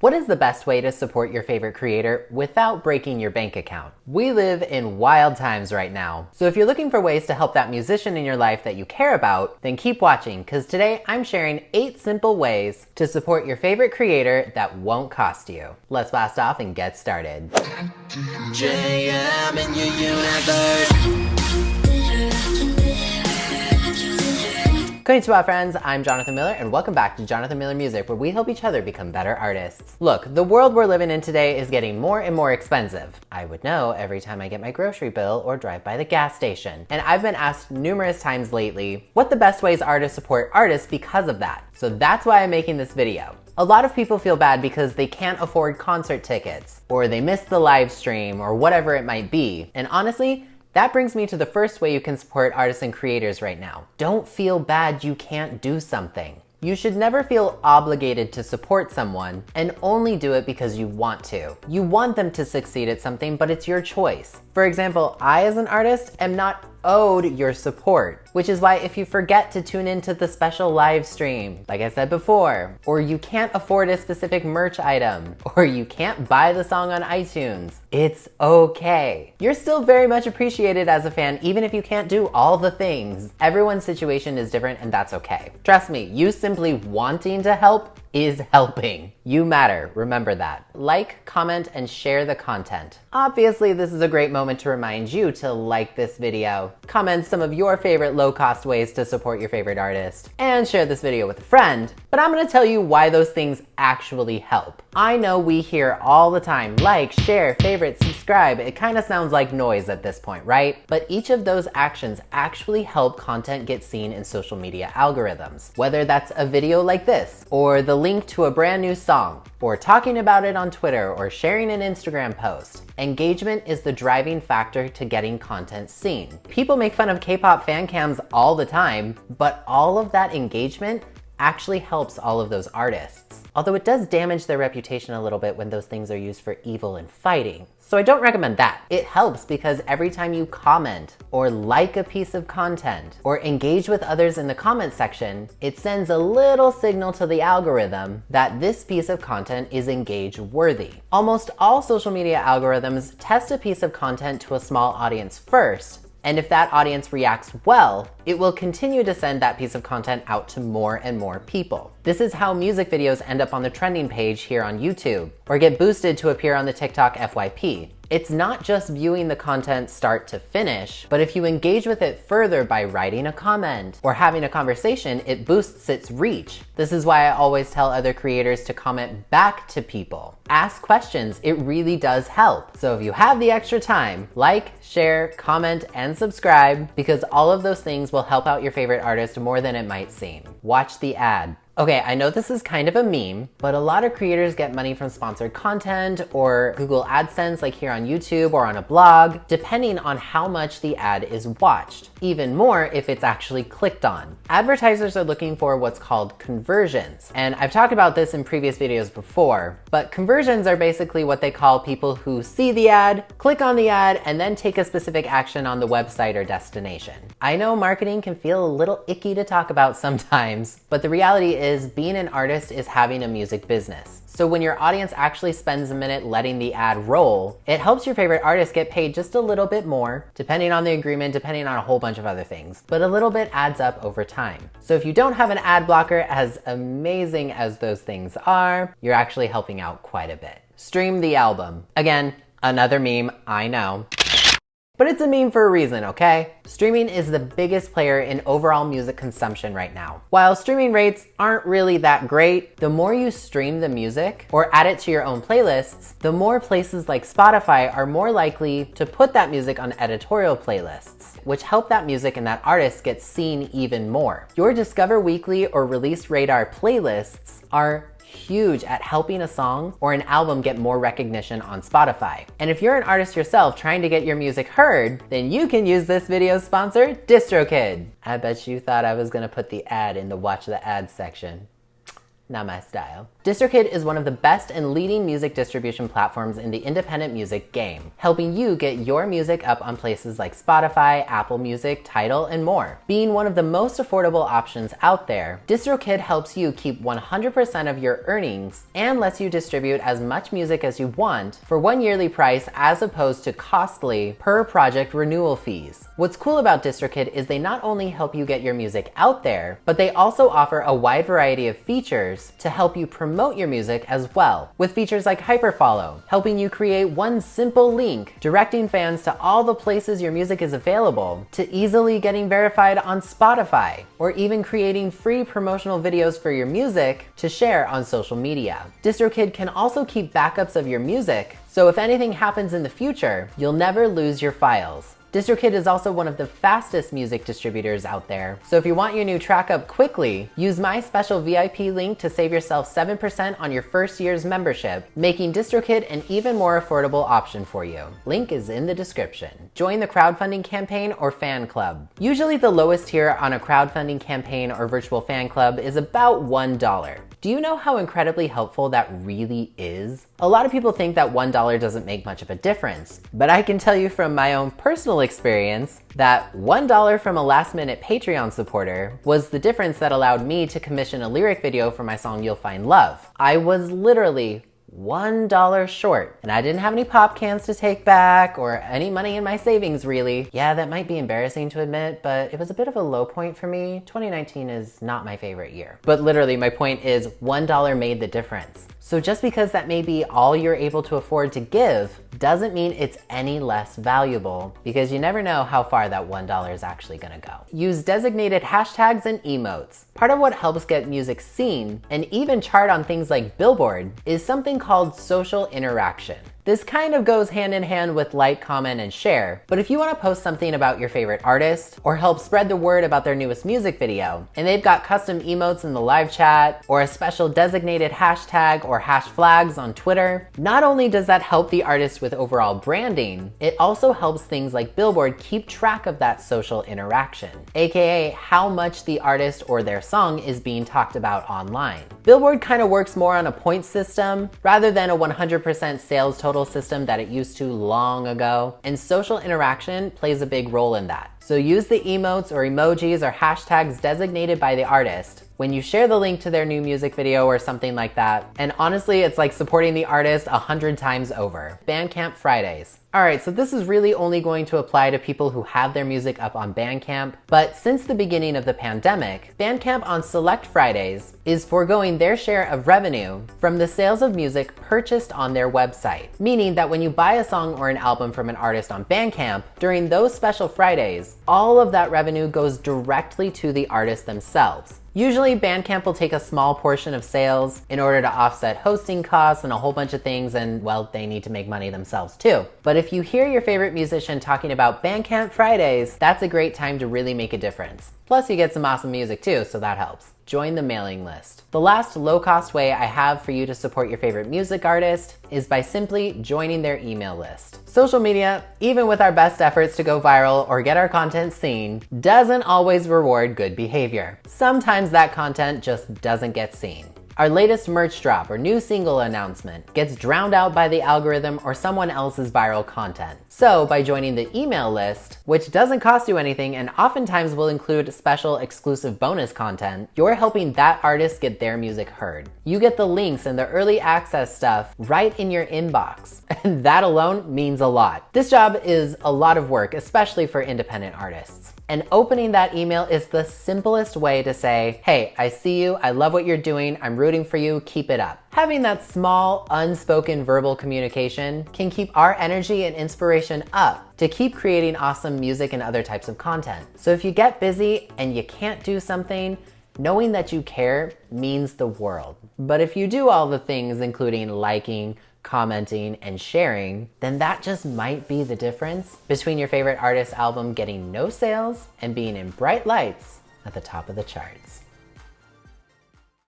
What is the best way to support your favorite creator without breaking your bank account? We live in wild times right now. So if you're looking for ways to help that musician in your life that you care about, then keep watching, because today I'm sharing 8 simple ways to support your favorite creator that won't cost you. Let's blast off and get started. JM in your universe. Konnichiwa friends, I'm Jonathan Miller and welcome back to Jonathan Miller Music, where we help each other become better artists. Look, the world we're living in today is getting more and more expensive. I would know every time I get my grocery bill or drive by the gas station. And I've been asked numerous times lately what the best ways are to support artists because of that. So that's why I'm making this video. A lot of people feel bad because they can't afford concert tickets, or they missed the live stream, or whatever it might be. And honestly, that brings me to the first way you can support artists and creators right now. Don't feel bad you can't do something. You should never feel obligated to support someone and only do it because you want to. You want them to succeed at something, but it's your choice. For example, I as an artist am not owed your support, which is why if you forget to tune into the special live stream, like I said before, or you can't afford a specific merch item, or you can't buy the song on iTunes, it's okay. You're still very much appreciated as a fan, even if you can't do all the things. Everyone's situation is different and that's okay. Trust me, you simply wanting to help is helping. You matter, remember that. Like, comment, and share the content. Obviously, this is a great moment to remind you to like this video, comment some of your favorite low-cost ways to support your favorite artist, and share this video with a friend. But I'm gonna tell you why those things actually help. I know we hear all the time, like, share, favorite, subscribe. It kind of sounds like noise at this point, right? But each of those actions actually help content get seen in social media algorithms. Whether that's a video like this, or the link to a brand new song, or talking about it on Twitter, or sharing an Instagram post. Engagement is the driving factor to getting content seen. People make fun of K-pop fan cams all the time, but all of that engagement actually helps all of those artists. Although it does damage their reputation a little bit when those things are used for evil and fighting. So I don't recommend that. It helps because every time you comment or like a piece of content or engage with others in the comment section, it sends a little signal to the algorithm that this piece of content is engage worthy. Almost all social media algorithms test a piece of content to a small audience first, and if that audience reacts well, it will continue to send that piece of content out to more and more people. This is how music videos end up on the trending page here on YouTube, or get boosted to appear on the TikTok FYP. It's not just viewing the content start to finish, but if you engage with it further by writing a comment or having a conversation, it boosts its reach. This is why I always tell other creators to comment back to people. Ask questions, it really does help. So if you have the extra time, like, share, comment, and subscribe, because all of those things will help out your favorite artist more than it might seem. Watch the ad. Okay, I know this is kind of a meme, but a lot of creators get money from sponsored content or Google AdSense like here on YouTube or on a blog, depending on how much the ad is watched. Even more if it's actually clicked on. Advertisers are looking for what's called conversions. And I've talked about this in previous videos before, but conversions are basically what they call people who see the ad, click on the ad, and then take a specific action on the website or destination. I know marketing can feel a little icky to talk about sometimes, but the reality is being an artist is having a music business. So when your audience actually spends a minute letting the ad roll, it helps your favorite artist get paid just a little bit more, depending on the agreement, depending on a whole bunch of other things. But a little bit adds up over time. So if you don't have an ad blocker, as amazing as those things are, you're actually helping out quite a bit. Stream the album. Again, another meme, I know. But it's a meme for a reason, okay? Streaming is the biggest player in overall music consumption right now. While streaming rates aren't really that great, the more you stream the music or add it to your own playlists, the more places like Spotify are more likely to put that music on editorial playlists, which help that music and that artist get seen even more. Your Discover Weekly or Release Radar playlists are huge at helping a song or an album get more recognition on Spotify. And if you're an artist yourself trying to get your music heard, then you can use this video's sponsor, DistroKid. I bet you thought I was gonna put the ad in the watch the ad section. not my style. DistroKid is one of the best and leading music distribution platforms in the independent music game, helping you get your music up on places like Spotify, Apple Music, Tidal, and more. Being one of the most affordable options out there, DistroKid helps you keep 100% of your earnings and lets you distribute as much music as you want for one yearly price as opposed to costly per project renewal fees. What's cool about DistroKid is they not only help you get your music out there, but they also offer a wide variety of features to help you promote your music as well, with features like hyperfollow, helping you create one simple link directing fans to all the places your music is available, to easily getting verified on Spotify, or even creating free promotional videos for your music to share on social media. DistroKid can also keep backups of your music, so if anything happens in the future, you'll never lose your files. DistroKid is also one of the fastest music distributors out there, so if you want your new track up quickly, use my special VIP link to save yourself 7% on your first year's membership, making DistroKid an even more affordable option for you. Link is in the description. Join the crowdfunding campaign or fan club. Usually the lowest tier on a crowdfunding campaign or virtual fan club is about $1. Do you know how incredibly helpful that really is? A lot of people think that $1 doesn't make much of a difference, but I can tell you from my own personal experience that $1 from a last-minute Patreon supporter was the difference that allowed me to commission a lyric video for my song You'll Find Love. I was literally $1 short, and I didn't have any pop cans to take back or any money in my savings, really. Yeah, that might be embarrassing to admit, but it was a bit of a low point for me. 2019 is not my favorite year. But literally, my point is $1 made the difference. So just because that may be all you're able to afford to give doesn't mean it's any less valuable, because you never know how far that $1 is actually gonna go. Use designated hashtags and emotes. Part of what helps get music seen and even chart on things like Billboard is something called social interaction. This kind of goes hand in hand with like, comment, and share, but if you want to post something about your favorite artist or help spread the word about their newest music video, and they've got custom emotes in the live chat or a special designated hashtag or hash flags on Twitter, not only does that help the artist with overall branding, it also helps things like Billboard keep track of that social interaction, aka how much the artist or their song is being talked about online. Billboard kind of works more on a point system rather than a 100% sales total system that it used to long ago, and social interaction plays a big role in that. So use the emotes or emojis or hashtags designated by the artist when you share the link to their new music video or something like that. And honestly, it's like supporting the artist 100 times over. BandCamp Fridays. All right, so this is really only going to apply to people who have their music up on Bandcamp, but since the beginning of the pandemic, Bandcamp on select Fridays is foregoing their share of revenue from the sales of music purchased on their website, meaning that when you buy a song or an album from an artist on Bandcamp, during those special Fridays, all of that revenue goes directly to the artist themselves. Usually Bandcamp will take a small portion of sales in order to offset hosting costs and a whole bunch of things, and well, they need to make money themselves too. But if you hear your favorite musician talking about BandCamp Fridays, that's a great time to really make a difference. Plus you get some awesome music too, so that helps. Join the mailing list. The last low-cost way I have for you to support your favorite music artist is by simply joining their email list. Social media, even with our best efforts to go viral or get our content seen, doesn't always reward good behavior. Sometimes that content just doesn't get seen. Our latest merch drop or new single announcement gets drowned out by the algorithm or someone else's viral content. So by joining the email list, which doesn't cost you anything and oftentimes will include special exclusive bonus content, you're helping that artist get their music heard. You get the links and the early access stuff right in your inbox, and that alone means a lot. This job is a lot of work, especially for independent artists. And opening that email is the simplest way to say, hey, I see you, I love what you're doing, I'm rooting for you, keep it up. Having that small, unspoken verbal communication can keep our energy and inspiration up to keep creating awesome music and other types of content. So if you get busy and you can't do something, knowing that you care means the world. But if you do all the things, including liking, commenting, and sharing, then that just might be the difference between your favorite artist's album getting no sales and being in bright lights at the top of the charts.